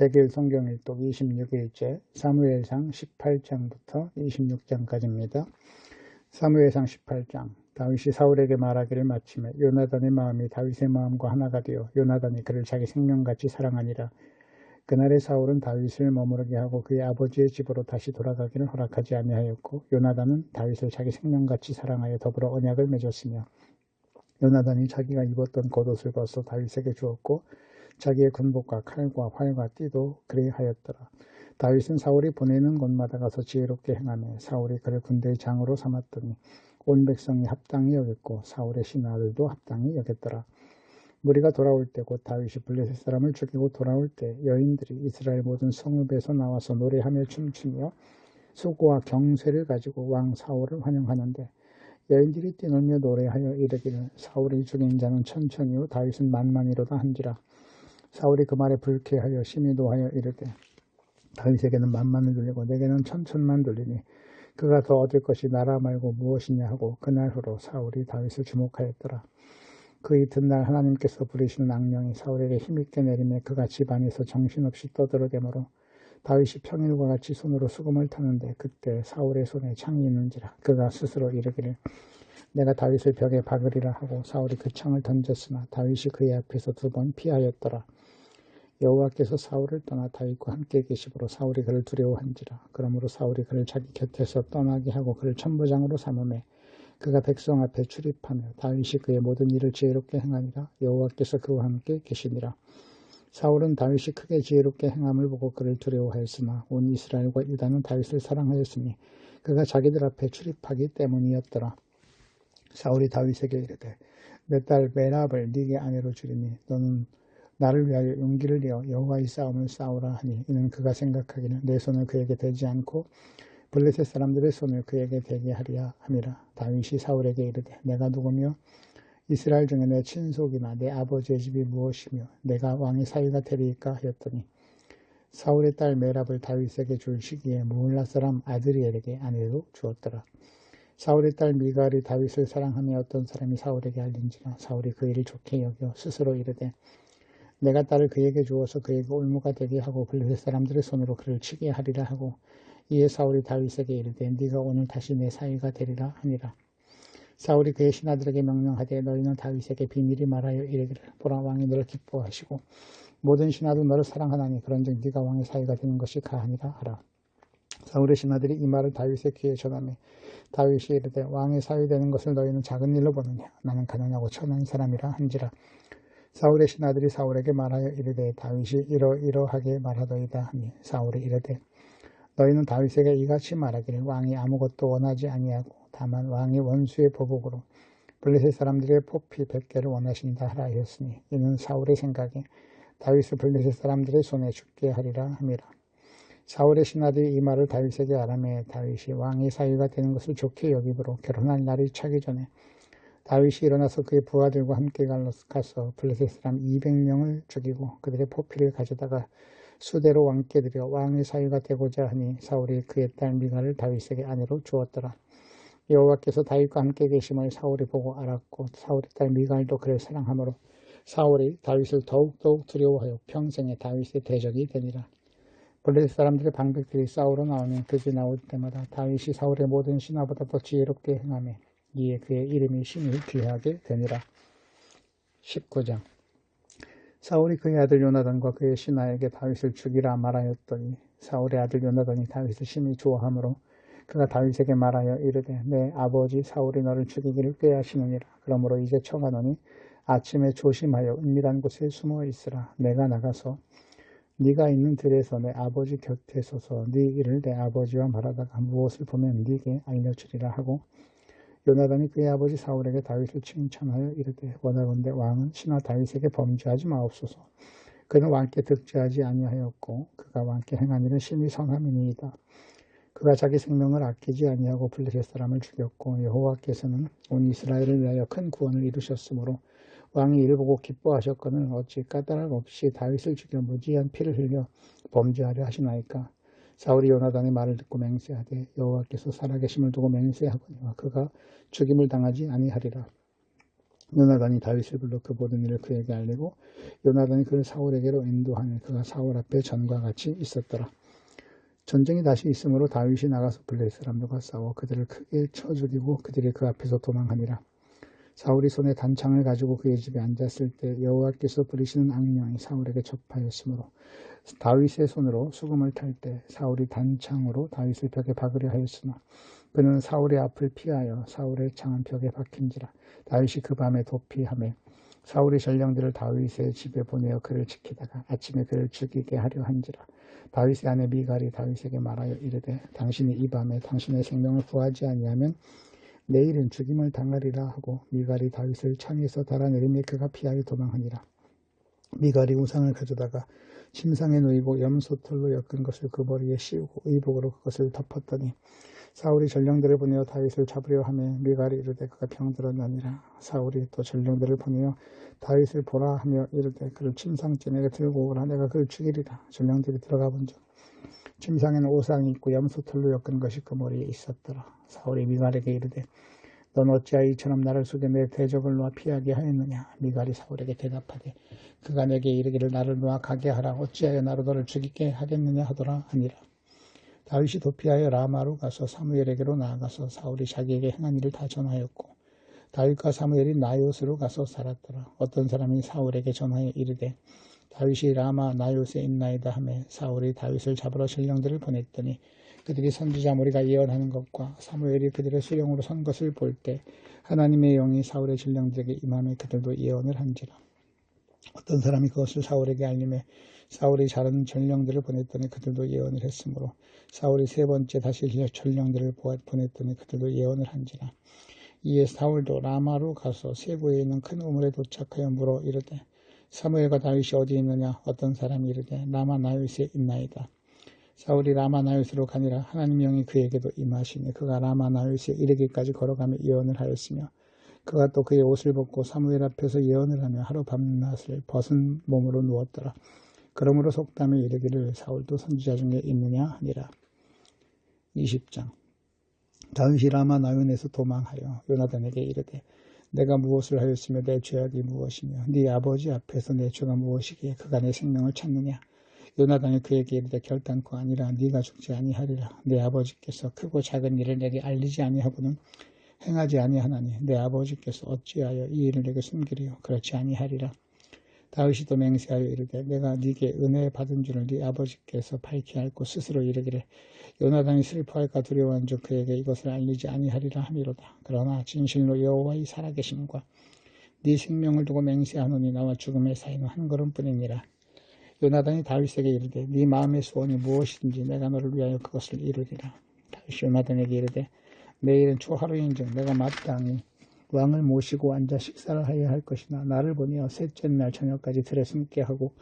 100일 성경일독 26일째 사무엘상 18장부터 26장까지입니다. 사무엘상 18장. 다윗이 사울에게 말하기를 마치매 요나단의 마음이 다윗의 마음과 하나가 되어 요나단이 그를 자기 생명같이 사랑하니라. 그날에 사울은 다윗을 머무르게 하고 그의 아버지의 집으로 다시 돌아가기를 허락하지 아니하였고 요나단은 다윗을 자기 생명같이 사랑하여 더불어 언약을 맺었으며 요나단이 자기가 입었던 겉옷을 벗어 다윗에게 주었고 자기의 군복과 칼과 활과 띠도 그리하였더라. 다윗은 사울이 보내는 곳마다 가서 지혜롭게 행하며 사울이 그를 군대의 장으로 삼았더니 온 백성이 합당히 여겼고 사울의 신하들도 합당히 여겼더라. 무리가 돌아올 때 곧 다윗이 블레셋 사람을 죽이고 돌아올 때 여인들이 이스라엘 모든 성읍에서 나와서 노래하며 춤추며 수고와 경쇠를 가지고 왕 사울을 환영하는데 여인들이 뛰놀며 노래하여 이르기를 사울이 죽인 자는 천천히요 다윗은 만만이로다 한지라. 사울이 그 말에 불쾌하여 심히 노하여 이르되 다윗에게는 만만을 돌리고 내게는 천천만 돌리니 그가 더 얻을 것이 나라 말고 무엇이냐 하고 그날 후로 사울이 다윗을 주목하였더라. 그 이튿날 하나님께서 부리시는 악령이 사울에게 힘있게 내리매 그가 집안에서 정신없이 떠들어대므로 다윗이 평일과 같이 손으로 수금을 타는데 그때 사울의 손에 창이 있는지라. 그가 스스로 이르기를 내가 다윗을 벽에 박으리라 하고 사울이 그 창을 던졌으나 다윗이 그의 앞에서 2번 피하였더라. 여호와께서 사울을 떠나 다윗과 함께 계시므로 사울이 그를 두려워한지라. 그러므로 사울이 그를 자기 곁에서 떠나게 하고 그를 천부장으로 삼으매 그가 백성 앞에 출입하며 다윗이 그의 모든 일을 지혜롭게 행하니라. 여호와께서 그와 함께 계시니라. 사울은 다윗이 크게 지혜롭게 행함을 보고 그를 두려워하였으나 온 이스라엘과 유다는 다윗을 사랑하였으니 그가 자기들 앞에 출입하기 때문이었더라. 사울이 다윗에게 이르되 내 딸 메랍을 네게 아내로 주리니 너는 나를 위하여 용기를 내어 여호와의 싸움을 싸우라 하니 이는 그가 생각하기는 내 손을 그에게 대지 않고 블레셋 사람들의 손을 그에게 대게 하리라 함이라. 다윗이 사울에게 이르되 내가 누구며 이스라엘 중에 내 친속이나 내 아버지의 집이 무엇이며 내가 왕의 사위가 되리이까 하였더니 사울의 딸 메랍을 다윗에게 줄 시기에 무울라 사람 아드리엘에게 아내로 주었더라. 사울의 딸 미갈이 다윗을 사랑하며 어떤 사람이 사울에게 알린지라. 사울이 그 일을 좋게 여겨 스스로 이르되 내가 딸을 그에게 주어서 그에게 올무가 되게 하고 블레셋 사람들의 손으로 그를 치게 하리라 하고 이에 사울이 다윗에게 이르되 네가 오늘 다시 내 사위가 되리라 하니라. 사울이 그의 신하들에게 명령하되 너희는 다윗에게 비밀히 말하여 이르기를 보라 왕이 너를 기뻐하시고 모든 신하도 너를 사랑하나니 그런즉 네가 왕의 사위가 되는 것이 가하니라 하라. 사울의 신하들이 이 말을 다윗의 귀에 전하매 다윗이 이르되 왕의 사위 되는 것을 너희는 작은 일로 보느냐 나는 가난하고 천한 사람이라 한지라. 사울의 신하들이 사울에게 말하여 이르되 다윗이 이러이러하게 말하더이다 하니 사울이 이르되 너희는 다윗에게 이같이 말하기를 왕이 아무것도 원하지 아니하고 다만 왕이 원수의 보복으로 블레셋 사람들의 포피 100개를 원하신다 하라 하였으니 이는 사울의 생각에 다윗을 블레셋 사람들의 손에 죽게 하리라 함이라. 사울의 신하들이 이 말을 다윗에게 아뢰매 다윗이 왕의 사위가 되는 것을 좋게 여기므로 결혼할 날이 차기 전에 다윗이 일어나서 그의 부하들과 함께 가서 블레셋 사람 200명을 죽이고 그들의 포피를 가져다가 수대로 왕께 드려 왕의 사위가 되고자 하니 사울이 그의 딸 미갈을 다윗에게 아내로 주었더라. 여호와께서 다윗과 함께 계심을 사울이 보고 알았고 사울의 딸 미갈도 그를 사랑하므로 사울이 다윗을 더욱더욱 두려워하여 평생에 다윗의 대적이 되니라. 블레셋 사람들의 방백들이 싸우러 나오면 그들이 나올 때마다 다윗이 사울의 모든 신하보다 더 지혜롭게 행하며 이에 그의 이름이 심히 귀하게 되니라. 19장. 사울이 그의 아들 요나단과 그의 신하에게 다윗을 죽이라 말하였더니 사울의 아들 요나단이 다윗을 심히 좋아하므로 그가 다윗에게 말하여 이르되 내 아버지 사울이 너를 죽이기를 꾀하시느니라. 그러므로 이제 청하노니 아침에 조심하여 은밀한 곳에 숨어 있으라. 내가 나가서 네가 있는 들에서 내 아버지 곁에 서서 네 일을 내 아버지와 말하다가 무엇을 보면 네게 알려주리라 하고 요나단이 그의 아버지 사울에게 다윗을 칭찬하여 이르되 원하건대 왕은 신하 다윗에게 범죄하지 마옵소서. 그는 왕께 득죄하지 아니하였고 그가 왕께 행한 일은 심히 선함이니이다. 그가 자기 생명을 아끼지 아니하고 블레셋 사람을 죽였고 여호와께서는 온 이스라엘을 위하여 큰 구원을 이루셨으므로 왕이 이를 보고 기뻐하셨거늘 어찌 까닭 없이 다윗을 죽여 무지한 피를 흘려 범죄하려 하시나이까. 사울이 요나단의 말을 듣고 맹세하되 여호와께서 살아계심을 두고 맹세하거니와 그가 죽임을 당하지 아니하리라. 요나단이 다윗을 불러 그 모든 일을 그에게 알리고 요나단이 그를 사울에게로 인도하니 그가 사울 앞에 전과 같이 있었더라. 전쟁이 다시 있으므로 다윗이 나가서 블레셋 사람들과 싸워 그들을 크게 쳐 죽이고 그들이 그 앞에서 도망하니라. 사울이 손에 단창을 가지고 그의 집에 앉았을 때 여호와께서 부리시는 악령이 사울에게 접하였으므로 다윗의 손으로 수금을 탈 때 사울이 단창으로 다윗을 벽에 박으려 하였으나 그는 사울의 앞을 피하여 사울의 창은 벽에 박힌지라. 다윗이 그 밤에 도피하매 사울의 전령들을 다윗의 집에 보내어 그를 지키다가 아침에 그를 죽이게 하려 한지라. 다윗의 아내 미갈이 다윗에게 말하여 이르되 당신이 이 밤에 당신의 생명을 구하지 아니하면 내일은 죽임을 당하리라 하고 미갈이 다윗을 창에서 달아내리며 그가 피하여 도망하니라. 미갈이 우상을 가져다가 침상에 놓이고 염소털로 엮은 것을 그 머리에 씌우고 의복으로 그것을 덮었더니 사울이 전령들을 보내어 다윗을 잡으려 하며 미갈이 이르되 그가 병들었나니라. 사울이 또 전령들을 보내어 다윗을 보라 하며 이르되 그를 침상째 내게 들고 오라. 내가 그를 죽이리라. 전령들이 들어가 본즉 침상에는 우상이 있고 염소털로 엮은 것이 그 머리에 있었더라. 사울이 미갈에게 이르되 넌 어찌하여 이처럼 나를 속여 내 대적을 놓아 피하게 하였느냐. 미갈이 사울에게 대답하되 그가 내게 이르기를 나를 놓아 가게 하라. 어찌하여 나로 너를 죽이게 하겠느냐 하더라 하니라. 다윗이 도피하여 라마로 가서 사무엘에게로 나아가서 사울이 자기에게 행한 일을 다 전하였고 다윗과 사무엘이 나요스로 가서 살았더라. 어떤 사람이 사울에게 전하여 이르되 다윗이 라마 나요스에 있나이다 하매 사울이 다윗을 잡으러 전령들을 보냈더니 그들이 선지자 무리가 예언하는 것과 사무엘이 그들의 수령으로 선 것을 볼 때 하나님의 영이 사울의 전령들에게 임함에 그들도 예언을 한지라. 어떤 사람이 그것을 사울에게 알림해 사울이 자른 전령들을 보냈더니 그들도 예언을 했으므로 사울이 세 번째 다시 전령들을 보냈더니 그들도 예언을 한지라. 이에 사울도 라마로 가서 세부에 있는 큰 우물에 도착하여 물어 이르되 사무엘과 다윗이 어디 있느냐. 어떤 사람이 이르되 라마 나요스에 있나이다. 사울이 라마 나요스로 가니라. 하나님의 영이 그에게도 임하시니 그가 라마 나요스에 이르기까지 걸어가며 예언을 하였으며 그가 또 그의 옷을 벗고 사무엘 앞에서 예언을 하며 하루 밤낮을 벗은 몸으로 누웠더라. 그러므로 속담에 이르기를 사울도 선지자 중에 있느냐 하니라. 20장. 다윗이 라마 나요스에서 도망하여 요나단에게 이르되 내가 무엇을 하였으며 내 죄악이 무엇이며 네 아버지 앞에서 내 죄가 무엇이기에 그가 내 생명을 찾느냐. 요나단이 그에게 이르되 결단코 아니라 네가 죽지 아니하리라. 내 아버지께서 크고 작은 일을 내게 알리지 아니하고는 행하지 아니하나니 내 아버지께서 어찌하여 이 일을 내게 숨기리요. 그렇지 아니하리라. 다윗이 또 맹세하여 이르되 내가 네게 은혜 받은 줄을 네 아버지께서 밝히 알고 스스로 이르기를 요나단이 슬퍼할까 두려워한즉 그에게 이것을 알리지 아니하리라 하미로다. 그러나 진실로 여호와의 살아계심과 네 생명을 두고 맹세하노니 나와 죽음의 사이는 한 걸음뿐이니라. 요나단이 다윗에게 이르되 네 마음의 소원이 무엇이든지 내가 너를 위하여 그것을 이루리라. 다윗이 요나단에게 이르되 내일은 초하루인즉 내가 마땅히 왕을 모시고 앉아 식사를 하여야 할 것이나 나를 보내어 셋째 날 저녁까지 들에 숨게 하고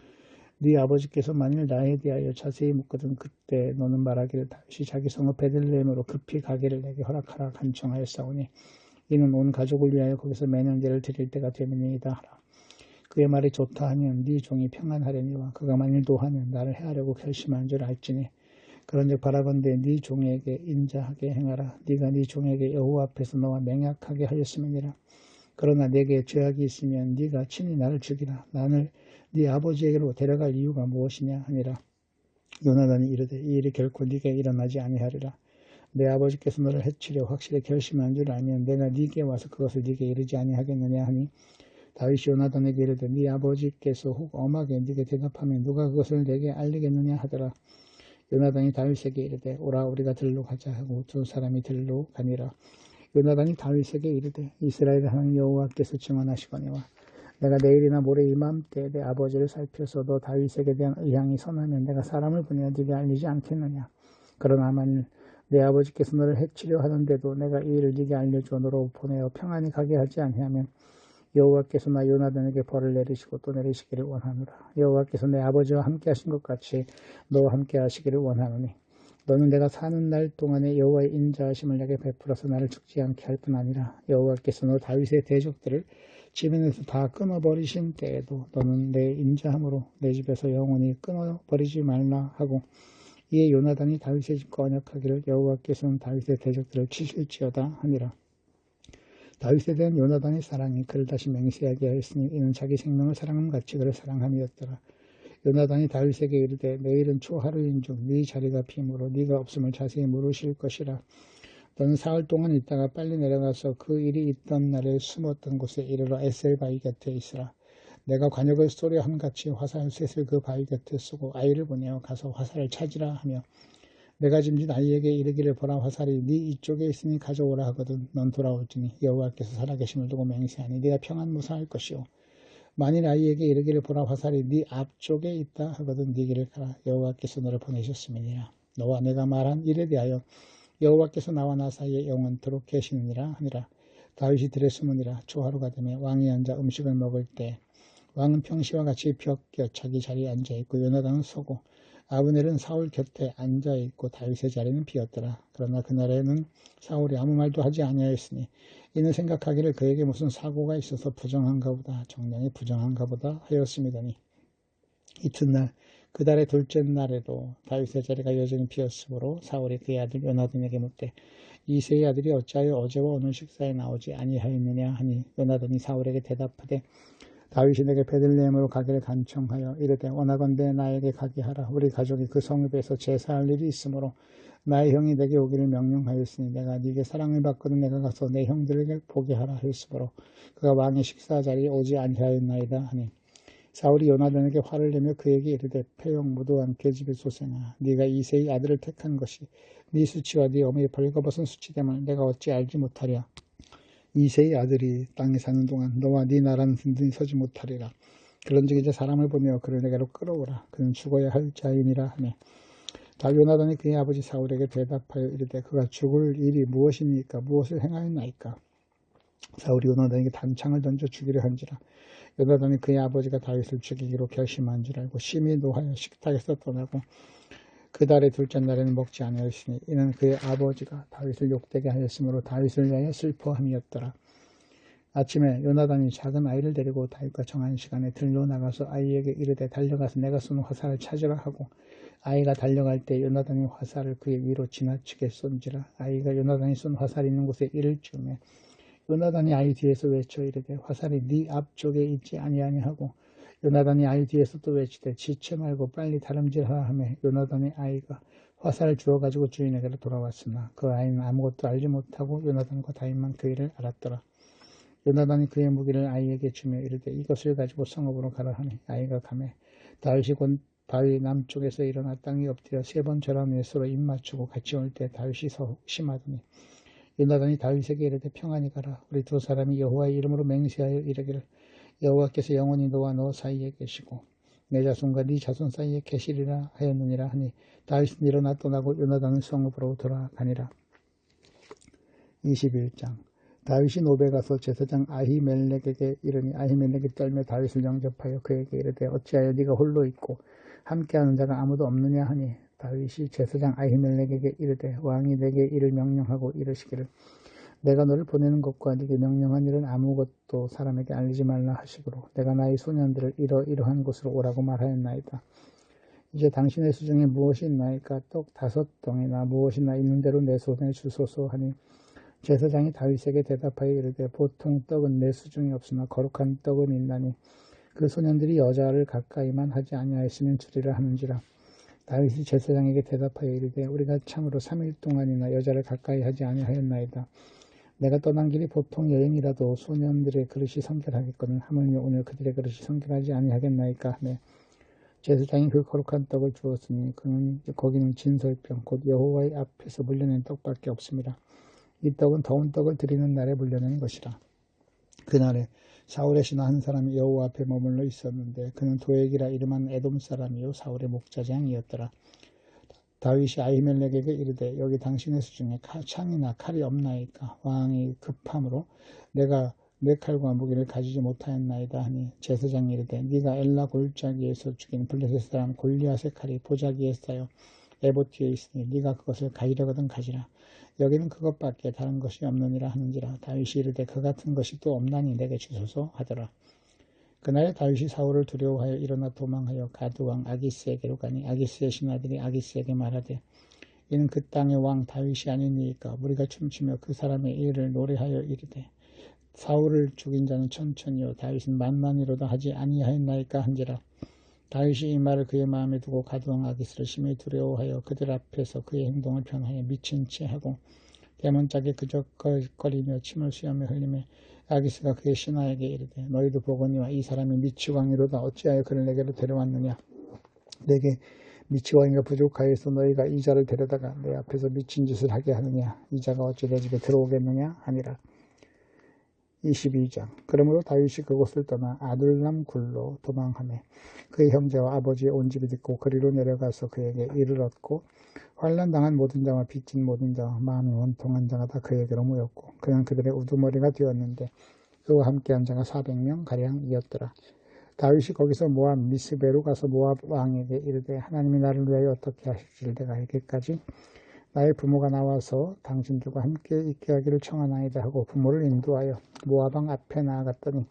네 아버지께서 만일 나에 대하여 자세히 묻거든 그때 너는 말하기를 다윗이 자기 성읍 베들레헴으로 급히 가기를 내게 허락하라 간청하였사오니 이는 온 가족을 위하여 거기서 매년제를 드릴 때가 되면이다 하라. 그의 말이 좋다 하면 네 종이 평안하려니와 그가 만일 노하면 나를 해하려고 결심한 줄 알지니 그런즉 바라건대 네 종에게 인자하게 행하라. 네가 네 종에게 여호와 앞에서 너와 맹약하게 하였음이니라. 그러나 내게 죄악이 있으면 네가 친히 나를 죽이라. 나를 네 아버지에게로 데려갈 이유가 무엇이냐 하니라. 요나단이 이르되 이 일이 결코 네게 일어나지 아니하리라. 내 아버지께서 너를 해치려 확실히 결심한 줄 알면 내가 네게 와서 그것을 네게 이르지 아니하겠느냐 하니 다윗이 요나단에게 이르되 네 아버지께서 혹 엄하게 네게 대답하면 누가 그것을 내게 알리겠느냐 하더라. 요나단이 다윗에게 이르되 오라 우리가 들로 가자 하고 두 사람이 들로 가니라. 요나단이 다윗에게 이르되 이스라엘 하나님 여호와께서 증언하시거니와 내가 내일이나 모레 이맘때 내 아버지를 살펴서 너 다윗에게 대한 의향이 선하면 내가 사람을 보내어 네게 알리지 않겠느냐. 그러나 만일 내 아버지께서 너를 해치려 하는데도 내가 이 일을 네게 알려주어 너로 보내어 평안히 가게 하지 아니하면 여호와께서 나 요나단에게 벌을 내리시고 또 내리시기를 원하노라. 여호와께서 내 아버지와 함께 하신 것 같이 너와 함께 하시기를 원하노니 너는 내가 사는 날 동안에 여호와의 인자하심을 내게 베풀어서 나를 죽지 않게 할 뿐 아니라 여호와께서 너 다윗의 대적들을 집에서 다 끊어버리신 때에도 너는 내 인자함으로 내 집에서 영원히 끊어버리지 말라 하고 이에 요나단이 다윗의 집과 언약하기를 여호와께서는 다윗의 대적들을 치실지어다 하니라. 다윗에 대한 요나단의 사랑이 그를 다시 맹세하게 하였으니 이는 자기 생명을 사랑함 같이 그를 사랑함이었더라. 요나단이 다윗에게 이르되 내일은 초하루인중 네 자리가 비므로 네가 없음을 자세히 물으실 것이라. 너는 사흘 동안 있다가 빨리 내려가서 그 일이 있던 날에 숨었던 곳에 이르러 에셀 바위 곁에 있으라. 내가 관역을 쏘려 함같이 화살셋을 그 바위 곁에 쏘고 아이를 보내어 가서 화살을 찾으라 하며 내가 짐진 아이에게 이르기를 보라 화살이 네 이쪽에 있으니 가져오라 하거든 넌 돌아올지니 여호와께서 살아계심을 두고 맹세하니 네가 평안 무사할 것이요 만일 아이에게 이르기를 보라 화살이 네 앞쪽에 있다 하거든 네 길을 가라 여호와께서 너를 보내셨음이니라. 너와 내가 말한 일에 대하여 여호와께서 나와 나 사이에 영원토록 계시느니라 하니라. 다윗이 들에 숨으니라. 초하루가 되매 왕이 앉아 음식을 먹을 때 왕은 평시와 같이 벽 곁 자기 자리에 앉아있고 요나단은 서고 아브넬은 사울 곁에 앉아있고 다윗의 자리는 비었더라. 그러나 그날에는 사울이 아무 말도 하지 아니하였으니 이는 생각하기를 그에게 무슨 사고가 있어서 부정한가 보다 정령이 부정한가 보다 하였음이더니 이튿날 그 달의 둘째 날에도 다윗의 자리가 여전히 비었으므로 사울이 그의 아들 요나단에게 묻되 이새의 아들이 어찌하여 어제와 오늘 식사에 나오지 아니하였느냐 하니 요나단이 사울에게 대답하되 다윗이 내게 베들레헴으로 가기를 간청하여 이르되 원하건대 나에게 가게 하라. 우리 가족이 그 성읍에서 제사할 일이 있으므로 나의 형이 내게 오기를 명령하였으니 내가 네게 사랑을 받거든 내가 가서 내 형들에게 보게 하라 하였으므로 그가 왕의 식사 자리에 오지 아니하였나이다 하니 사울이 요나단에게 화를 내며 그에게 이르되 패용 무도한 계집의 소생아 네가 이새의 아들을 택한 것이 네 수치와 네 어머니 벌거벗은 수치됨을 내가 어찌 알지 못하랴. 이새의 아들이 땅에 사는 동안 너와 네 나라는 든든히 서지 못하리라. 그런즉 이제 사람을 보내어 그를 내게로 끌어오라. 그는 죽어야 할 자이니라 하며 요나단이 그의 아버지 사울에게 대답하여 이르되 그가 죽을 일이 무엇입니까? 무엇을 행하였나이까? 사울이 요나단에게 단창을 던져 죽이려 한지라. 요나단이 그의 아버지가 다윗을 죽이기로 결심한 줄 알고 심히 노하여 식탁에서 떠나고 그 달의 둘째 날에는 먹지 아니하였으니 이는 그의 아버지가 다윗을 욕되게 하였으므로 다윗을 위하여 슬퍼함이었더라. 아침에 요나단이 작은 아이를 데리고 다윗과 정한 시간에 들로 나가서 아이에게 이르되 달려가서 내가 쏜 화살을 찾으라 하고 아이가 달려갈 때 요나단이 화살을 그의 위로 지나치게 쏜지라. 아이가 요나단이 쏜 화살이 있는 곳에 이를 쯤에 요나단이 아이 뒤에서 외쳐 이르되 화살이 네 앞쪽에 있지 아니하니 하고 요나단이 아이 뒤에서 또 외치되 지체 말고 빨리 다름질하라 하며 요나단의 아이가 화살을 주워가지고 주인에게로 돌아왔으나 그 아이는 아무것도 알지 못하고 요나단과 다윗만 그 일을 알았더라. 요나단이 그의 무기를 아이에게 주며 이르되 이것을 가지고 성읍으로 가라 하니 아이가 가매 다윗이 곧 바위 남쪽에서 일어나 땅에 엎드려 세 번 절한 후에 서로 입 맞추고 같이 올 때 다윗이 심하더니 요나단이 다윗에게 이르되 평안히 가라. 우리 두 사람이 여호와의 이름으로 맹세하여 이르기를 여호와께서 영원히 너와 너 사이에 계시고 내 자손과 네 자손 사이에 계시리라 하였느니라 하니 다윗은 일어나 떠나고 요나단은 성읍으로 돌아가니라. 21장 다윗이 노베 가서 제사장 아히멜렉에게 이르니 아히멜렉이 떨며 다윗을 영접하여 그에게 이르되 어찌하여 네가 홀로 있고 함께하는 자가 아무도 없느냐 하니 다윗이 제사장 아히멜렉에게 이르되 왕이 내게 이를 명령하고 이르시기를 내가 너를 보내는 것과 네게 명령한 일은 아무것도 사람에게 알리지 말라 하시기로 내가 나의 소년들을 이러이러한 곳으로 오라고 말하였나이다. 이제 당신의 수중에 무엇이 있나이까? 떡 5덩이나 무엇이나 있는 대로 내 손에 주소서 하니 제사장이 다윗에게 대답하여 이르되 보통 떡은 내 수중에 없으나 거룩한 떡은 있나니 그 소년들이 여자를 가까이만 하지 아니하였으면 주리라 하는지라. 다윗이 제사장에게 대답하여 이르되 우리가 참으로 3일 동안이나 여자를 가까이 하지 아니하였나이다. 내가 떠난 길이 보통 여행이라도 소년들의 그릇이 성결하겠거늘 하물며 오늘 그들의 그릇이 성결하지 아니하겠나이까 하며 제사장이 그 거룩한 떡을 주었으니 거기는 진설병 곧 여호와의 앞에서 물려낸 떡밖에 없습니다. 이 떡은 더운 떡을 드리는 날에 물려낸 것이라. 그날에 사울의 신하 한 사람이 여호와 앞에 머물러 있었는데 그는 도액이라 이름한 에돔 사람이요 사울의 목자장이었더라. 다윗이 아히멜렉에게 이르되 여기 당신의 수중에 창이나 칼이 없나이까? 왕이 급함으로 내가 내 칼과 무기를 가지지 못하였나이다 하니 제사장이 이르되 네가 엘라 골짜기에서 죽인 블레셋 사람 골리앗의 칼이 보자기에 쌓여 에봇 뒤에 있으니 네가 그것을 가지려거든 가지라. 여기는 그것밖에 다른 것이 없느니라 하는지라. 다윗이 이르되 그 같은 것이 또 없나니 내게 주소서 하더라. 그날에 다윗이 사울을 두려워하여 일어나 도망하여 가드왕 아기스에게로 가니 아기스의 신하들이 아기스에게 말하되 이는 그 땅의 왕 다윗이 아니니까 우리가 춤추며 그 사람의 일을 노래하여 이르되 사울을 죽인 자는 천천히요 다윗은 만만이로도 하지 아니하였나이까 한지라. 다윗이 이 말을 그의 마음에 두고 가두엉 아기스를 심히 두려워하여 그들 앞에서 그의 행동을 변하여 미친 채 하고 대문짝에 그적거리며 침을 수염에 흘리며 아기스가 그의 신하에게 이르되 너희도 보거니와 이 사람이 미치광이로다 어찌하여 그를 내게로 데려왔느냐. 내게 미치광이가 부족하여서 너희가 이 자를 데려다가 내 앞에서 미친 짓을 하게 하느냐. 이 자가 어찌 내 집에 들어오겠느냐 하니라. 22장. 그러므로 다윗이 그곳을 떠나 아둘람 굴로 도망하매 그의 형제와 아버지의 온 집이 듣고 그리로 내려가서 그에게 이를 얻고 환난당한 모든 자와 빚진 모든 자와 마음이 원통한 자가 다 그에게로 모였고 그는 그들의 우두머리가 되었는데 그와 함께한 자가 400명 가량이었더라. 다윗이 거기서 모압 미스베로 가서 모압 왕에게 이르되 하나님이 나를 위하여 어떻게 하실지를 내가 알기까지 나의 부모가 나와서 당신들과 함께 있게 하기를 청하나이다 하고 부모를 인도하여 모압 왕 앞에 나아갔더니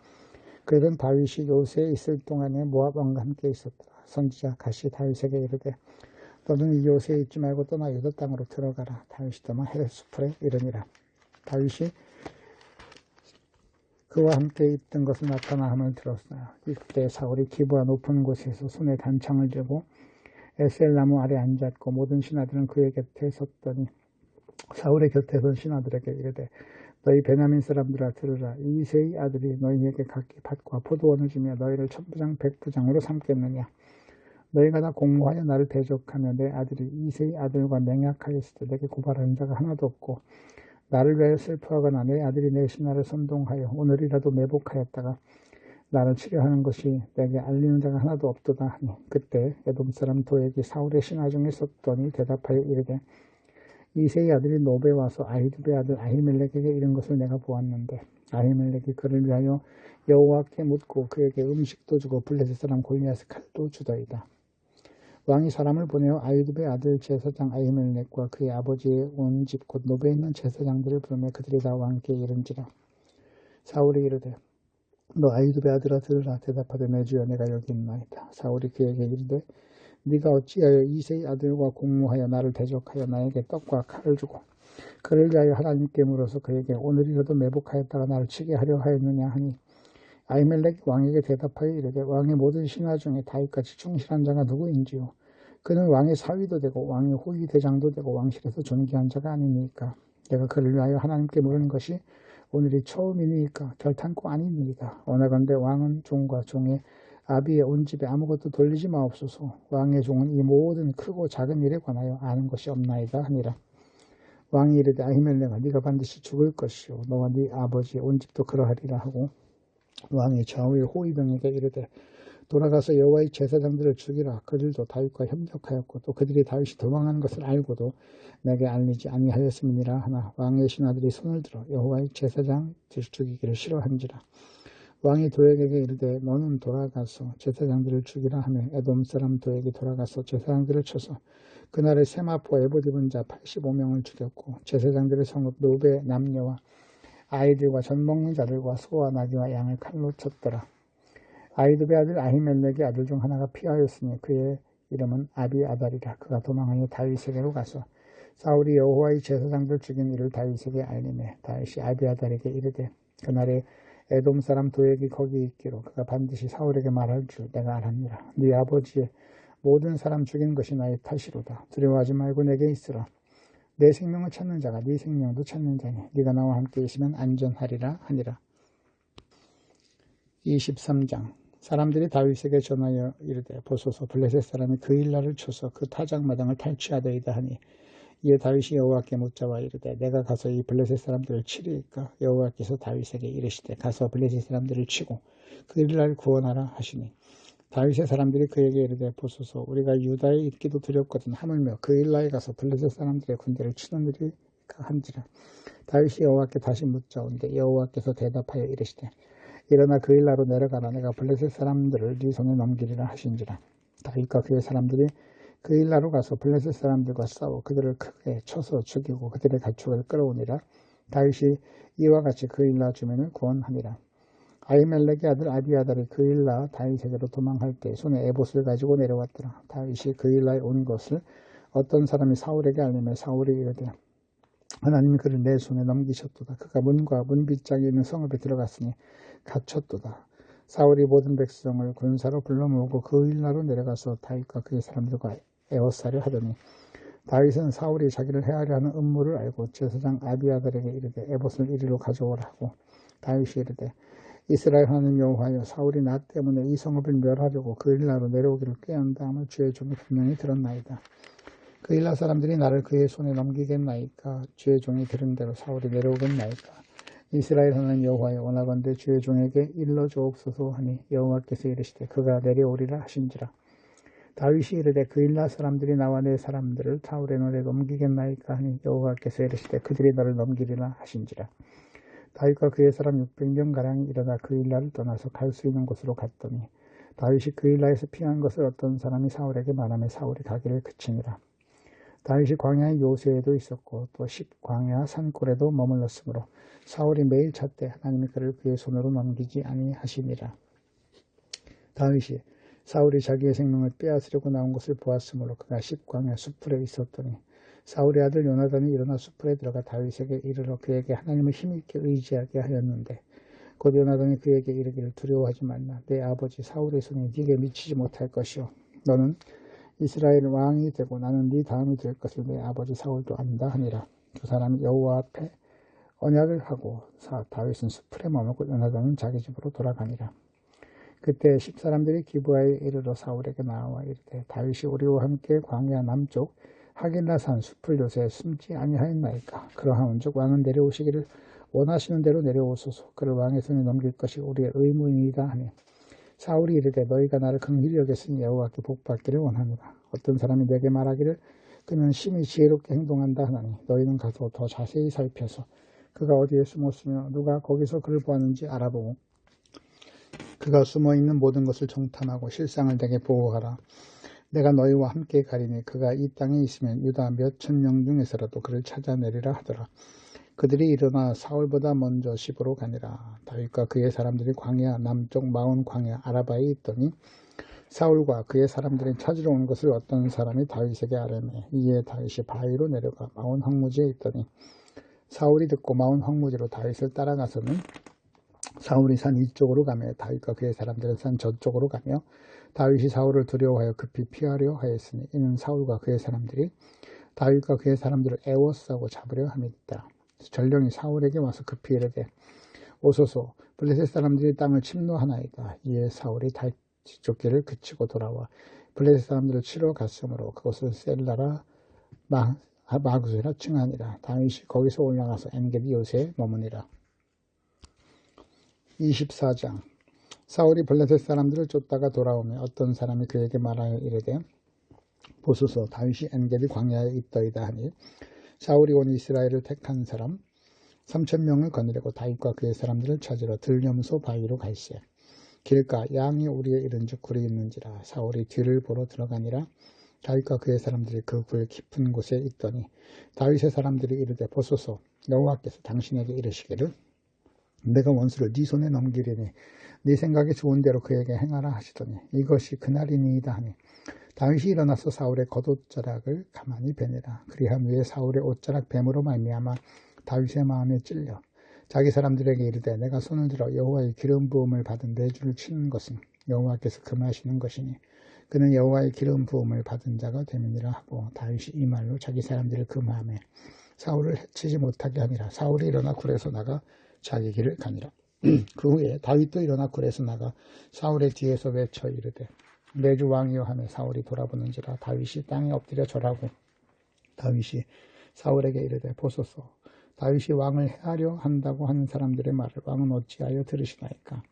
그들은 다윗이 요새에 있을 동안에 모압 왕과 함께 있었더라. 선지자 갓이 다윗에게 이르되 너는 이 요새에 있지 말고 떠나 유다 땅으로 들어가라. 다윗이 떠나 헤레스풀에 이르니라. 다윗이 그와 함께 있던 것을 나타나함을 들었어요. 이때 사울이 기브아 높은 곳에서 손에 단창을 들고 에셀나무 아래 앉았고 모든 신하들은 그의 곁에 섰더니 사울의 곁에 선 신하들에게 이르되 너희 베냐민 사람들아 들으라. 이새의 아들이 너희에게 각기 밭과 포도원을 주며 너희를 천부장 백부장으로 삼겠느냐. 너희가 다 공모하여 나를 대적하며 내 아들이 이새의 아들과 맹약하였을 때 내게 고발하는 자가 하나도 없고 나를 위하여 슬퍼하거나 내 아들이 내 신하를 선동하여 오늘이라도 매복하였다가 나를 치료하는 것이 내게 알리는 자가 하나도 없도다 하니 그때 에돔 사람 도액이 사울의 신하 중에 섰더니 대답하여 이르되 이새의 아들이 노베 와서 아히두베 아들 아히멜렉에게 이른 것을 내가 보았는데 아히멜렉이 그를 위하여 여호와께 묻고 그에게 음식도 주고 블레셋 사람 골리앗의 칼도 주더이다. 왕이 사람을 보내어 아히두베 아들 제사장 아히멜렉과 그의 아버지의 온 집 곧 노베에 있는 제사장들을 부르며 그들이 다 왕께 이른지라. 사울이 이르되 너 아히두베 아들아 들으라. 대답하되 내 주여 내가 여기 있나이다. 사울이 그에게 이르되 네가 어찌하여 이새의 아들과 공모하여 나를 대적하여 나에게 떡과 칼을 주고 그를 위하여 하나님께 물어서 그에게 오늘이라도 매복하였다가 나를 치게 하려 하였느냐 하니 아히멜렉이 왕에게 대답하여 이르되 왕의 모든 신하 중에 다윗같이 충실한 자가 누구인지요. 그는 왕의 사위도 되고 왕의 호위 대장도 되고 왕실에서 존귀한 자가 아니니까 내가 그를 위하여 하나님께 물은 것이 오늘이 처음이니까 결탄코 아니니이다. 원하건대 왕은 종과 종의 아비의 온 집에 아무것도 돌리지 마옵소서. 왕의 종은 이 모든 크고 작은 일에 관하여 아는 것이 없나이다 하니라. 왕이 이르되 아히멜렉아 네가 반드시 죽을 것이요 너와 네 아버지의 온 집도 그러하리라 하고 왕이 좌우의 호위병에게 이르되 돌아가서 여호와의 제사장들을 죽이라. 그들도 다윗과 협력하였고 또 그들이 다윗이 도망하는 것을 알고도 내게 알리지 아니하였음이니라 하나 왕의 신하들이 손을 들어 여호와의 제사장들 죽이기를 싫어한지라. 왕이 도액에게 이르되 너는 돌아가서 제사장들을 죽이라 하며 에돔 사람 도액이 돌아가서 제사장들을 쳐서 그날에 세마포 에봇 입은 자 85명을 죽였고 제사장들의 성읍 노베 남녀와 아이들과 젖 먹는 자들과 소와 나귀와 양을 칼로 쳤더라. 아히두베 아들 아히멜렉의 아들 중 하나가 피하였으니 그의 이름은 아비아달이라. 그가 도망하여 다윗에게로 가서 사울이 여호와의 제사장들 죽인 일을 다윗에게 알리매 다윗이 아비아달에게 이르되 그날에 에돔 사람 도액이 거기 있기로 그가 반드시 사울에게 말할 줄 내가 알았느니라. 네 아버지의 모든 사람 죽인 것이 나의 탓이로다. 두려워하지 말고 내게 있으라. 내 생명을 찾는 자가 네 생명도 찾는 자니 네가 나와 함께 있으면 안전하리라 하니라. 23장. 사람들이 다윗에게 전하여 이르되 보소서 블레셋 사람이 그 일날을 쳐서 그 타작마당을 탈취하더이다 하니 이에 다윗이 여호와께 묻자와 이르되 내가 가서 이 블레셋 사람들을 치리이까. 여호와께서 다윗에게 이르시되 가서 블레셋 사람들을 치고 그 일날 구원하라 하시니 다윗의 사람들이 그에게 이르되 보소서 우리가 유다에 있기도 두렵거든 하물며 그 일날에 가서 블레셋 사람들의 군대를 치는 일이 한지라. 다윗이 여호와께 다시 묻자온데 여호와께서 대답하여 이르시되 일어나 그 일나로 내려가라. 내가 블레셋 사람들을 네 손에 넘기리라 하신지라. 다윗과 그의 사람들이 그 일나로 가서 블레셋 사람들과 싸워 그들을 크게 쳐서 죽이고 그들의 가축을 끌어오니라. 다윗이 이와 같이 그 일나 주민을 구원하니라. 아히멜렉의 아들 아비아달이 그 일나 다윗에게로 도망할 때 손에 에봇을 가지고 내려왔더라. 다윗이 그 일나에 온 것을 어떤 사람이 사울에게 알리며 사울이 이르되 하나님이 그를 내 손에 넘기셨도다. 그가 문과 문빗장에 있는 성읍에 들어갔으니 갇혔도다. 사울이 모든 백성을 군사로 불러 모으고 그 일나로 내려가서 다윗과 그의 사람들과 에워싸려 하더니 다윗은 사울이 자기를 해하려 하는 음모를 알고 제사장 아비아달에게 이르되 에봇을 이리로 가져오라 하고 다윗이 이르되 이스라엘 하나님 여호와여 사울이 나 때문에 이 성읍을 멸하려고 그 일나로 내려오기를 꾀한다함을 주의 종이 분명히 들었나이다. 그 일나 사람들이 나를 그의 손에 넘기겠나이까? 주의 종이 들은 대로 사울이 내려오겠나이까? 이스라엘 하나님 여호와여 원하건대 주의 종에게 일러주옵소서 하니 여호와께서 이르시되 그가 내려오리라 하신지라. 다윗이 이르되 그 일나 사람들이 나와 내 사람들을 사울의 손에 넘기겠나이까 하니 여호와께서 이르시되 그들이 너를 넘기리라 하신지라. 다윗과 그의 사람 600명가량이 일어나 그 일나를 떠나서 갈 수 있는 곳으로 갔더니 다윗이 그 일나에서 피한 것을 어떤 사람이 사울에게 말하며 사울이 가기를 그치니라. 다윗이 광야의 요새에도 있었고 또 십광야 산골에도 머물렀으므로 사울이 매일 찾되 하나님이 그를 그의 손으로 넘기지 아니하시니라. 다윗이 사울이 자기의 생명을 빼앗으려고 나온 것을 보았으므로 그가 십광야 수풀에 있었더니 사울의 아들 요나단이 일어나 수풀에 들어가 다윗에게 이르러 그에게 하나님을 힘있게 의지하게 하였는데 곧 요나단이 그에게 이르기를 두려워하지 말라. 내 아버지 사울의 손이 네게 미치지 못할 것이요 너는 이스라엘 왕이 되고 나는 네 다음이 될 것을 내 아버지 사울도 안다 하니라. 두 사람이 여호와 앞에 언약을 하고 다윗은 수풀에 머물고 요나단은 자기 집으로 돌아가니라. 그때 10사람들이 기브아에 이르러 사울에게 나와 이르되 다윗이 우리와 함께 광야 남쪽 하길라산 수풀 요새에 숨지 아니하였나이까? 그러하온즉 왕은 내려오시기를 원하시는 대로 내려오소서. 그를 왕의 손에 넘길 것이 우리의 의무이다 하니 사울이 이르되 너희가 나를 긍휼히 여겼으니 여호와께 복받기를 원하노라. 어떤 사람이 내게 말하기를 그는 심히 지혜롭게 행동한다 하나니 너희는 가서 더 자세히 살펴서 그가 어디에 숨었으며 누가 거기서 그를 보았는지 알아보고 그가 숨어있는 모든 것을 정탐하고 실상을 내게 보고하라. 내가 너희와 함께 가리니 그가 이 땅에 있으면 유다 몇 천 명 중에서라도 그를 찾아내리라 하더라. 그들이 일어나 사울보다 먼저 시브로 가니라. 다윗과 그의 사람들이 광야 남쪽 마온 광야 아라바에 있더니 사울과 그의 사람들이 찾으러 온 것을 어떤 사람이 다윗에게 아뢰매 이에 다윗이 바위로 내려가 마온 황무지에 있더니 사울이 듣고 마온 황무지로 다윗을 따라가서는 사울이 산 이쪽으로 가며 다윗과 그의 사람들은 산 저쪽으로 가며 다윗이 사울을 두려워하여 급히 피하려 하였으니 이는 사울과 그의 사람들이 다윗과 그의 사람들을 애워싸고 잡으려 함이다. 전령이 사울에게 와서 급히 이르되 오소서 블레셋 사람들이 땅을 침노하나이다. 이에 사울이 다윗 쫓기를 그치고 돌아와 블레셋 사람들을 치러 갔으므로 그것을 셀라라 마구스라 칭하니라. 다윗이 거기서 올라가서 엔게디 요새에 머무니라. 24장 사울이 블레셋 사람들을 쫓다가 돌아오며 어떤 사람이 그에게 말하여 이르되 보소서 다윗이 엔게디 광야에 있더이다 하니 사울이 온 이스라엘을 택한 사람 3,000명을 거느리고 다윗과 그의 사람들을 찾으러 들염소 바위로 갈새 길가 양이 우리에 이른즉 굴이 있는지라. 사울이 뒤를 보러 들어가니라. 다윗과 그의 사람들이 그 굴 깊은 곳에 있더니 다윗의 사람들이 이르되 보소서 여호와께서 당신에게 이르시기를 내가 원수를 네 손에 넘기리니 네 생각이 좋은 대로 그에게 행하라 하시더니 이것이 그날이니이다 하니 다윗이 일어나서 사울의 겉옷자락을 가만히 베니라. 그리함 위에 사울의 옷자락 뱀으로 말미암아 다윗의 마음에 찔려 자기 사람들에게 이르되 내가 손을 들어 여호와의 기름 부음을 받은 내 주를 치는 것은 여호와께서 금하시는 것이니 그는 여호와의 기름 부음을 받은 자가 됨이니라 하고 다윗이 이 말로 자기 사람들을 금하며 사울을 해치지 못하게 하니라. 사울이 일어나 굴에서 나가 자기 길을 가니라. 그 후에 다윗도 일어나 굴에서 나가 사울의 뒤에서 외쳐 이르되 내 주 왕이여 하며 사울이 돌아보는지라. 다윗이 땅에 엎드려 절하고 다윗이 사울에게 이르되 보소서 다윗이 왕을 해하려 한다고 하는 사람들의 말을 왕은 어찌하여 들으시나이까?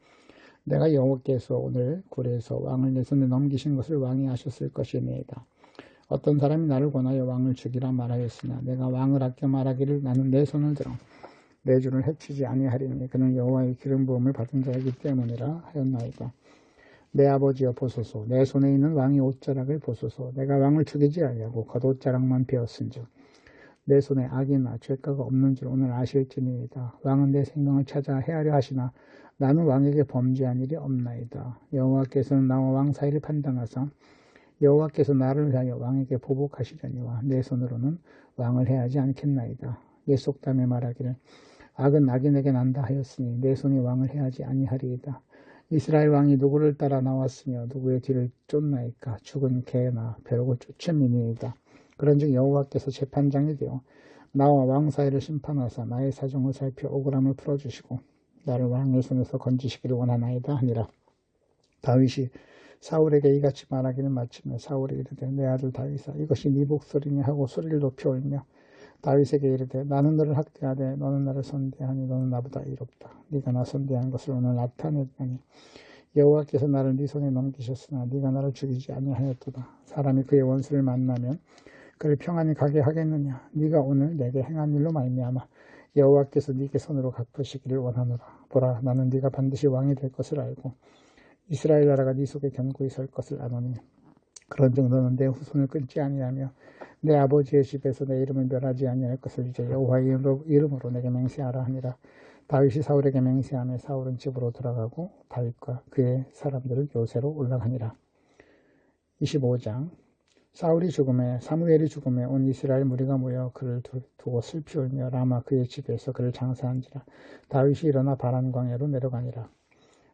내가 여호와께서 오늘 굴에서 왕을 내 손에 넘기신 것을 왕이 아셨을 것이니이다. 어떤 사람이 나를 권하여 왕을 죽이라 말하였으나 내가 왕을 아껴 말하기를 나는 내 손을 들어 내 주를 해치지 아니하리니 그는 여호와의 기름 부음을 받은 자이기 때문이라 하였나이다. 내 아버지여 보소서 내 손에 있는 왕의 옷자락을 보소서 내가 왕을 죽이지 아니하고 겉옷자락만 베었은즉 내 손에 악이나 죄가가 없는 줄 오늘 아실지니이다. 왕은 내 생명을 찾아 해하려 하시나 나는 왕에게 범죄한 일이 없나이다. 여호와께서는 나와 왕 사이를 판단하사 여호와께서 나를 위하여 왕에게 보복하시려니와 내 손으로는 왕을 해하지 않겠나이다. 내 속담에 말하기를 악은 악인에게 난다 하였으니 내 손이 왕을 해하지 아니하리이다. 이스라엘 왕이 누구를 따라 나왔으며 누구의 뒤를 쫓나이까. 죽은 개나 벼룩을 쫓음이니이다. 그런즉 여호와께서 재판장이 되어 나와 왕 사이를 심판하사 나의 사정을 살펴 억울함을 풀어주시고 나를 왕의 손에서 건지시기를 원하나이다 하니라. 다윗이 사울에게 이같이 말하기를 마치며 사울이 이르되 내 아들 다윗아 이것이 네 목소리니 하고 소리를 높여 울며 다윗에게 이르되 나는 너를 학대하되 너는 나를 선대하니 너는 나보다 이롭다. 네가 나 선대한 것을 오늘 나타내다니 여호와께서 나를 네 손에 넘기셨으나 네가 나를 죽이지 아니하였도다. 사람이 그의 원수를 만나면 그를 평안히 가게 하겠느냐. 네가 오늘 내게 행한 일로 말미암아 여호와께서 네게 손으로 갚으시기를 원하노라. 보라 나는 네가 반드시 왕이 될 것을 알고 이스라엘 나라가 네 속에 견고히 설 것을 아노니 그런즉 너는 내 후손을 끊지 아니하며 내 아버지의 집에서 내 이름을 멸하지 아니할 것을 이제 여호와의 이름으로 내게 맹세하라 하니라. 다윗이 사울에게 맹세하며 사울은 집으로 돌아가고 다윗과 그의 사람들을 요새로 올라가니라. 25장 사무엘이 죽음에 온 이스라엘 무리가 모여 그를 두고 슬피 울며 라마 그의 집에서 그를 장사한지라. 다윗이 일어나 바란 광야로 내려가니라.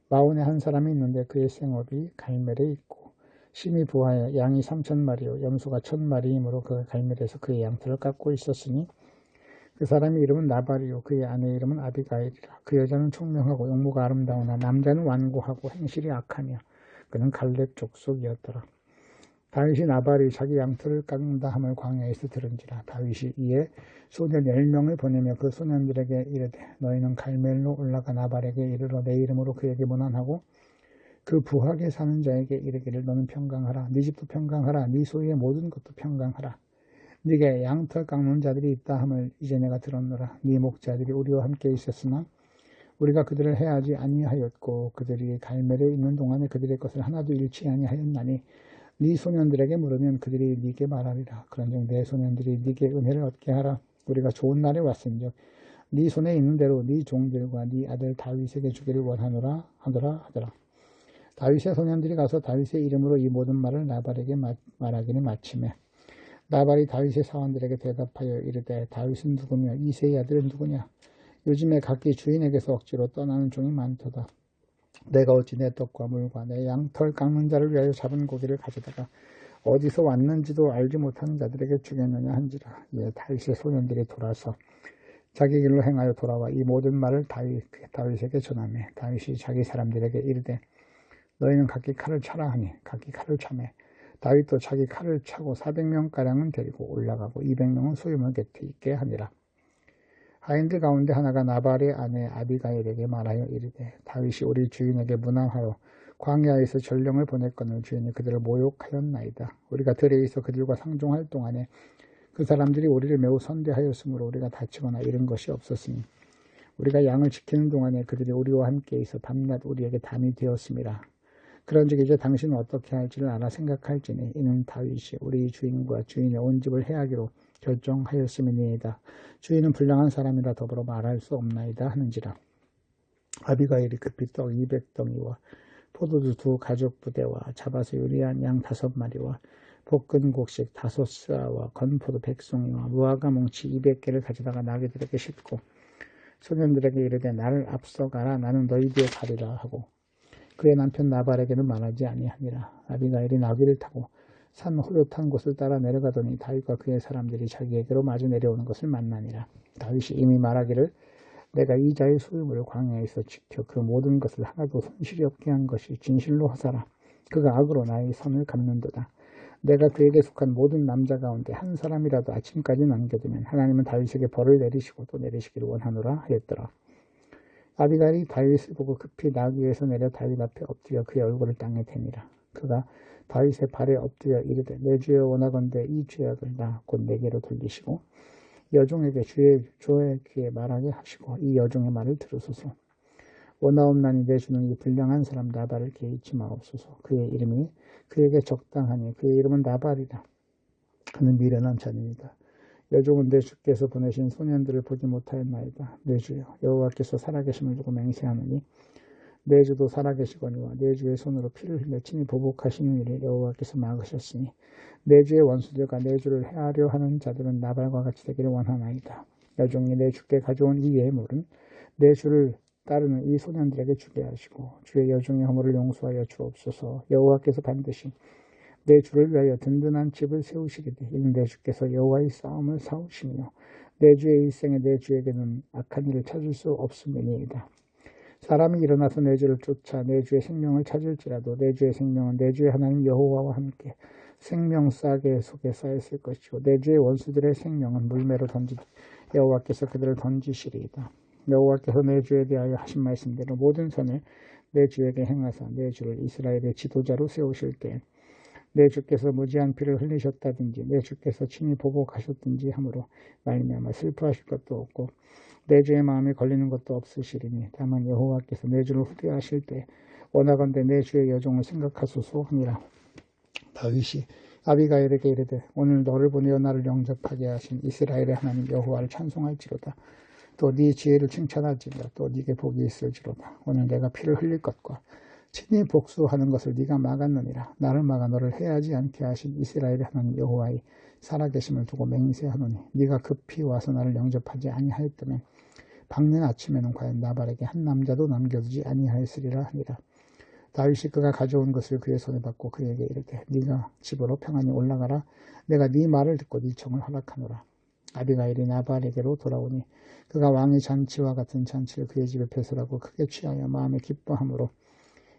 마온에 한 사람이 있는데 그의 생업이 갈멜에 있고 심히 부하여 양이 3,000마리요 염소가 1,000마리이므로 그가 갈멜에서 그의 양털을 깎고 있었으니 그 사람의 이름은 나발이요 그의 아내의 이름은 아비가일이라. 그 여자는 총명하고 용모가 아름다우나 남자는 완고하고 행실이 악하며 그는 갈렙 족속이었더라. 다윗이 나발이 자기 양털을 깎는다 함을 광야에서 들은지라. 다윗이 이에 소년 10명을 보내며 그 소년들에게 이르되 너희는 갈멜로 올라가 나발에게 이르러 내 이름으로 그에게 문안하고 그 부하게 사는 자에게 이르기를 너는 평강하라. 네 집도 평강하라. 네 소유의 모든 것도 평강하라. 네게 양털 깎는 자들이 있다 함을 이제 내가 들었노라. 네 목자들이 우리와 함께 있었으나 우리가 그들을 해하지 아니하였고 그들이 갈멜에 있는 동안에 그들의 것을 하나도 잃지 아니하였나니 네 소년들에게 물으면 그들이 네게 말하리라. 그런즉 내 소년들이 네게 은혜를 얻게 하라. 우리가 좋은 날에 왔은즉 네 손에 있는 대로 네 종들과 네 아들 다윗에게 주기를 원하노라 하더라. 다윗의 소년들이 가서 다윗의 이름으로 이 모든 말을 나발에게 말하기를 마치매 나발이 다윗의 사원들에게 대답하여 이르되 다윗은 누구며 이새의 아들은 누구냐. 요즘에 각기 주인에게서 억지로 떠나는 종이 많도다. 내가 어찌 내 떡과 물과 내 양털 깎는 자를 위하여 잡은 고기를 가져다가 어디서 왔는지도 알지 못하는 자들에게 주겠느냐 한지라. 이에 다윗의 소년들이 돌아서 자기 길로 행하여 돌아와 이 모든 말을 다윗에게 전하매 다윗이 자기 사람들에게 이르되 너희는 각기 칼을 차라 하니 각기 칼을 차매 다윗도 자기 칼을 차고 400명가량은 데리고 올라가고 200명은 소유물 곁에 있게 하니라. 하인들 가운데 하나가 나발의 아내 아비가일에게 말하여 이르되 다윗이 우리 주인에게 문안하여 광야에서 전령을 보냈거늘 주인이 그들을 모욕하였나이다. 우리가 들에 있어 그들과 상종할 동안에 그 사람들이 우리를 매우 선대하였으므로 우리가 다치거나 잃은 것이 없었으니 우리가 양을 지키는 동안에 그들이 우리와 함께 있어 밤낮 우리에게 담이 되었습니다. 그런즉 이제 당신은 어떻게 할지를 알아 생각할지니 이는 다윗이 우리 주인과 주인의 온 집을 해하기로 결정하였음이니이다. 주인은 불량한 사람이라 더불어 말할 수 없나이다 하는지라. 아비가일이 급히 떡 200덩이와 포도주 2 가죽 부대와 잡아서 요리한 양 5마리와 볶은 곡식 5쇠와 건포도 100송이와 무화과 뭉치 200개를 가져다가 나귀들에게 싣고 소년들에게 이르되 나를 앞서가라. 나는 너희 뒤에 가리라 하고 그의 남편 나발에게는 말하지 아니하니라. 아비가일이 나귀를 타고 산 호젓한 곳을 따라 내려가더니 다윗과 그의 사람들이 자기에게로 마주 내려오는 것을 만나니라. 다윗이 이미 말하기를 내가 이 자의 소유물을 광야에서 지켜 그 모든 것을 하나도 손실이 없게 한 것이 진실로 하사라. 그가 악으로 나의 선을 갚는도다. 내가 그에게 속한 모든 남자 가운데 한 사람이라도 아침까지 남겨두면 하나님은 다윗에게 벌을 내리시고 또 내리시기를 원하노라 하였더라. 아비가일이 다윗을 보고 급히 나귀에서 내려 다윗 앞에 엎드려 그의 얼굴을 땅에 대니라. 그가 다윗의 발에 엎드려 이르되 내 주여 원하건대 이 죄악을 나 곧 내게로 돌리시고 여종에게 주의 귀에 말하게 하시고 이 여종의 말을 들으소서. 원하옵나니 내 주는 이 불량한 사람 나발을 개의치 마옵소서. 그의 이름이 그에게 적당하니 그의 이름은 나발이라. 그는 미련한 자니이다. 여종은 내 주께서 보내신 소년들을 보지 못하였나이다. 내 주여 여호와께서 살아계심을 두고 맹세하노니 내 주도 살아계시거니와 내 주의 손으로 피를 흘려 친히 보복하시는 일을 여호와께서 막으셨으니 내 주의 원수들과 내 주를 해하려 하는 자들은 나발과 같이 되기를 원하나이다. 여종이 내 주께 가져온 이 예물은 내 주를 따르는 이 소년들에게 주게 하시고 주의 여종의 허물을 용서하여 주옵소서. 여호와께서 반드시 내 주를 위하여 든든한 집을 세우시리니 이는 내 주께서 여호와의 싸움을 싸우시며 내 주의 일생에 내 주에게는 악한 일을 찾을 수 없음이니이다. 사람이 일어나서 내 주를 쫓아 내 주의 생명을 찾을지라도 내 주의 생명은 내 주의 하나님 여호와와 함께 생명 싸개 속에 쌓였을 것이고 내 주의 원수들의 생명은 물매로 여호와께서 그들을 던지시리이다. 여호와께서 내 주에 대하여 하신 말씀대로 모든 선을 내 주에게 행하사 내 주를 이스라엘의 지도자로 세우실 때 내 주께서 무지한 피를 흘리셨다든지 내 주께서 친히 보복하셨든지 하므로 말미암아 슬퍼하실 것도 없고 내 주의 마음에 걸리는 것도 없으시리니 다만 여호와께서 내 주를 후대하실 때 원하건대 내 주의 여종을 생각하소서 하니라. 다윗이 아비가일에게 이르되 오늘 너를 보내어 나를 영접하게 하신 이스라엘의 하나님 여호와를 찬송할지로다. 또 네 지혜를 칭찬할지로다. 또 네게 복이 있을지로다. 오늘 내가 피를 흘릴 것과 친히 복수하는 것을 네가 막았느니라. 나를 막아 너를 해하지 않게 하신 이스라엘의 하나님 여호와의 살아계심을 두고 맹세하노니 네가 급히 와서 나를 영접하지 아니하였다면 밝는 아침에는 과연 나발에게 한 남자도 남겨두지 아니하였으리라 하니라. 다윗이 그가 가져온 것을 그의 손에 받고 그에게 이르되 네가 집으로 평안히 올라가라. 내가 네 말을 듣고 네 청을 허락하노라. 아비가일이 나발에게로 돌아오니 그가 왕의 잔치와 같은 잔치를 그의 집에 배설하고 크게 취하여 마음에 기뻐하므로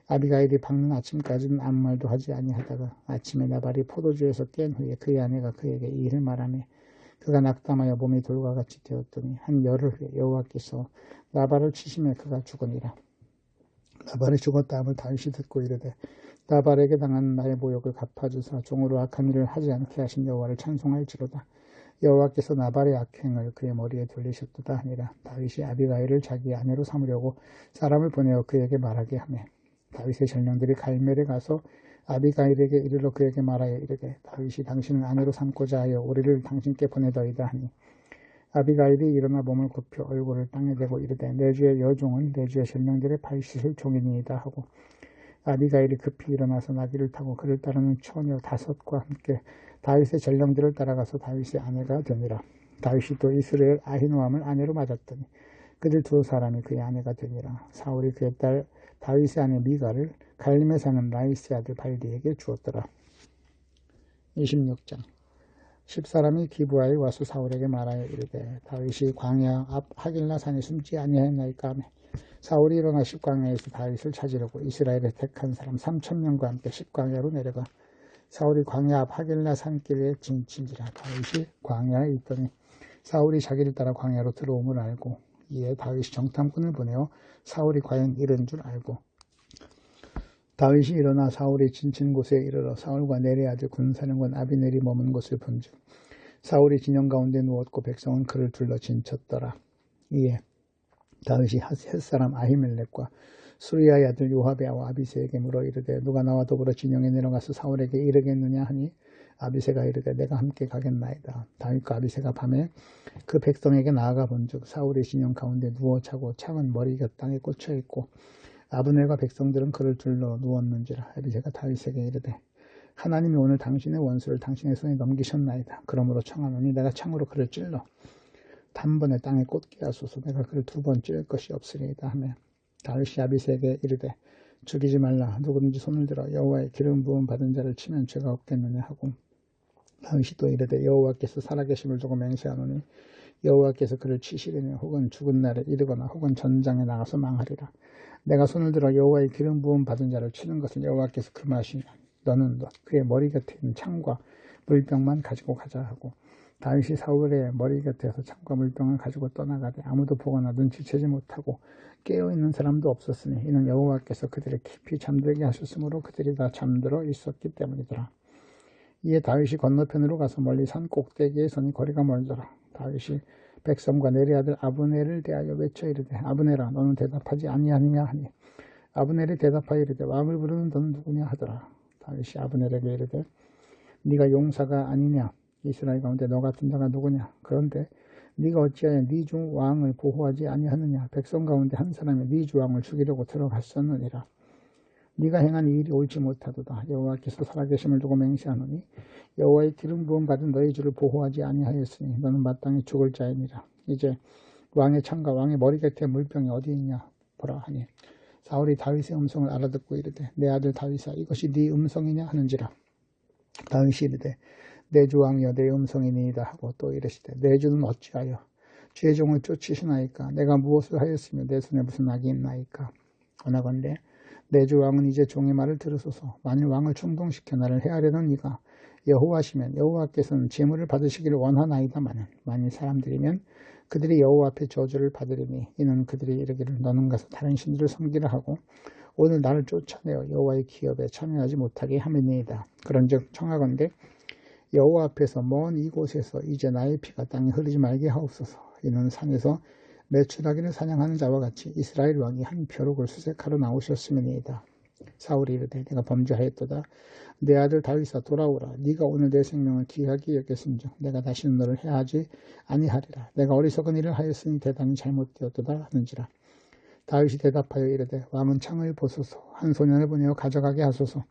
아비가일이 밝는 아침까지는 아무 말도 하지 아니하다가 아침에 나발이 포도주에서 깬 후에 그의 아내가 그에게 이 일을 말하며 그가 낙담하여 몸이 돌과 같이 되었더니 한 열흘 후에 여호와께서 나발을 치심에 그가 죽으니라. 나발이 죽었다 함을 다윗이 듣고 이르되 나발에게 당한 나의 모욕을 갚아주사 종으로 악한 일을 하지 않게 하신 여호와를 찬송할지로다. 여호와께서 나발의 악행을 그의 머리에 돌리셨도다 하니라. 다윗이 아비가일을 자기 아내로 삼으려고 사람을 보내어 그에게 말하게 하며 다윗의 전령들이 갈멜에 가서 아비가일에게 이르러 그에게 말하여 이르되 다윗이 당신을 아내로 삼고자 하여 우리를 당신께 보내더이다 하니 아비가일이 일어나 몸을 굽혀 얼굴을 땅에 대고 이르되 내 주의 여종은 내 주의 전령들의 발 씻을 종이니이다 하고 아비가일이 급히 일어나서 나귀를 타고 그를 따르는 처녀 5과 함께 다윗의 전령들을 따라가서 다윗의 아내가 되니라. 다윗이 또 이스라엘 아히노함을 아내로 맞았더니 그들 2사람이 그의 아내가 되니라. 사울이 그의 딸 다윗의 아내 미가를 갈림에 사는 라이스의 아들 발디에게 주었더라. 26장 10사람이 기브아에 와서 사울에게 말하여 이르되 다윗이 광야 앞 하길라 산에 숨지 아니하였나이까 하며 사울이 일어나 십광야에서 다윗을 찾으려고 이스라엘의 택한 사람 3,000명과 함께 십광야로 내려가 사울이 광야 앞 하길라 산길에 진친지라. 다윗이 광야에 있더니 사울이 자기를 따라 광야로 들어옴을 알고 이에 다윗이 정탐꾼을 보내어 사울이 과연 이른 줄 알고 다윗이 일어나 사울이 진친 곳에 이르러 사울과 내레 아들 군사령관 아비넬이 머문 곳을 본즉 사울이 진영 가운데 누웠고 백성은 그를 둘러 진쳤더라. 이에 다윗이 햇사람 아히멜렉과 수리아의 아들 요압의 아비새에게 물어 이르되 누가 나와 더불어 진영에 내려가서 사울에게 이르겠느냐 하니 아비새가 이르되 내가 함께 가겠나이다. 다윗과 아비새가 밤에 그 백성에게 나아가 본즉 사울이 진영 가운데 누워 자고 창은 머리가 땅에 꽂혀 있고 아브넬과 백성들은 그를 둘러 누웠는지라. 아비새가 다윗에게 이르되 하나님이 오늘 당신의 원수를 당신의 손에 넘기셨나이다. 그러므로 청하노니 내가 창으로 그를 찔러 단번에 땅에 꽂게 하소서. 내가 그를 2번 찌를 것이 없으리이다 하며 다윗이 아비새에게 이르되 죽이지 말라. 누구든지 손을 들어 여호와의 기름 부음 받은 자를 치면 죄가 없겠느냐 하고 다윗이 또 이르되 여호와께서 살아계심을 두고 맹세하노니 여호와께서 그를 치시리니 혹은 죽은 날에 이르거나 혹은 전장에 나가서 망하리라. 내가 손을 들어 여호와의 기름 부음 받은 자를 치는 것은 여호와께서 금하시니 너는 그의 머리 곁에 있는 창과 물병만 가지고 가자 하고 다윗이 사울의 머리 곁에서 창과 물병을 가지고 떠나가되 아무도 보거나 눈치채지 못하고 깨어있는 사람도 없었으니 이는 여호와께서 그들을 깊이 잠들게 하셨으므로 그들이 다 잠들어 있었기 때문이더라. 이에 다윗이 건너편으로 가서 멀리 산 꼭대기에 서니 거리가 멀더라. 다윗이 백성과 내리 아들 아브넬을 대하여 외쳐 이르되 아브넬아 너는 대답하지 아니하느냐 하니 아브넬이 대답하여 이르되 왕을 부르는 너는 누구냐 하더라. 다윗이 아브넬에게 이르되 네가 용사가 아니냐 이스라엘 가운데 너 같은 자가 누구냐 그런데 네가 어찌하여 네 주 왕을 보호하지 아니하느냐 백성 가운데 한 사람이 네 주 왕을 죽이려고 들어갔었느니라. 네가 행한 이 일이 옳지 못하도다. 여호와께서 살아계심을 두고 맹세하노니 여호와의 기름 부음 받은 너희 주를 보호하지 아니하였으니 너는 마땅히 죽을 자이니라. 이제 왕의 창과 왕의 머리 곁에 물병이 어디 있냐 보라 하니 사울이 다윗의 음성을 알아듣고 이르되 내 아들 다윗아 이것이 네 음성이냐 하는지라. 다윗이 이르되 내 주 왕이여 내 음성이니이다 하고 또 이르시되 내 주는 어찌하여 주의 종을 쫓으시나이까. 내가 무엇을 하였으며 내 손에 무슨 악이 있나이까. 원하건대 내 주 왕은 이제 종의 말을 들으소서. 만일 왕을 충동시켜 나를 해하려는 이가 여호와시면 여호와께서는 제물을 받으시기를 원하나이다마는 만일 사람들이면 그들이 여호와 앞에 저주를 받으리니 이는 그들이 이르기를 너는 가서 다른 신들을 섬기라 하고 오늘 나를 쫓아내어 여호와의 기업에 참여하지 못하게 함이니이다. 그런즉 청하건대 여호와 앞에서 먼 이곳에서 이제 나의 피가 땅에 흐르지 말게 하옵소서. 이는 산에서 메추라기를 사냥하는 자와 같이 이스라엘 왕이 한 벼룩을 수색하러 나오셨음이니이다. 사울이 이르되 내가 범죄하였도다. 내 아들 다윗아 돌아오라. 네가 오늘 내 생명을 귀하게 여겼은즉 내가 다시는 너를 해하지 아니하리라. 내가 어리석은 일을 하였으니 대단히 잘못되었도다 하는지라. 다윗이 대답하여 이르되 왕은 창을 보소서. 한 소년을 보내어 가져가게 하소서.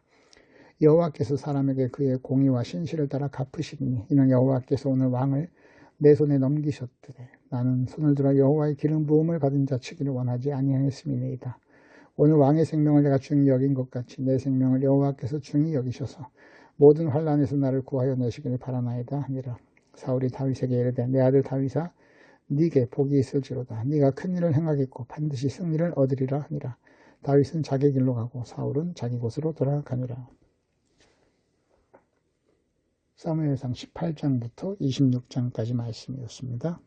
여호와께서 사람에게 그의 공의와 신실을 따라 갚으시니 이는 여호와께서 오늘 왕을 내 손에 넘기셨으되 나는 손을 들어 여호와의 기름 부음을 받은 자 치기를 원하지 아니하였음이니이다. 오늘 왕의 생명을 내가 중히 여긴 것 같이 내 생명을 여호와께서 중히 여기셔서 모든 환난에서 나를 구하여 내시기를 바라나이다 하니라. 사울이 다윗에게 이르되 내 아들 다윗아 네게 복이 있을지로다. 네가 큰 일을 행하겠고 반드시 승리를 얻으리라 하니라. 다윗은 자기 길로 가고 사울은 자기 곳으로 돌아가니라. 사무엘상 18장부터 26장까지 말씀이었습니다.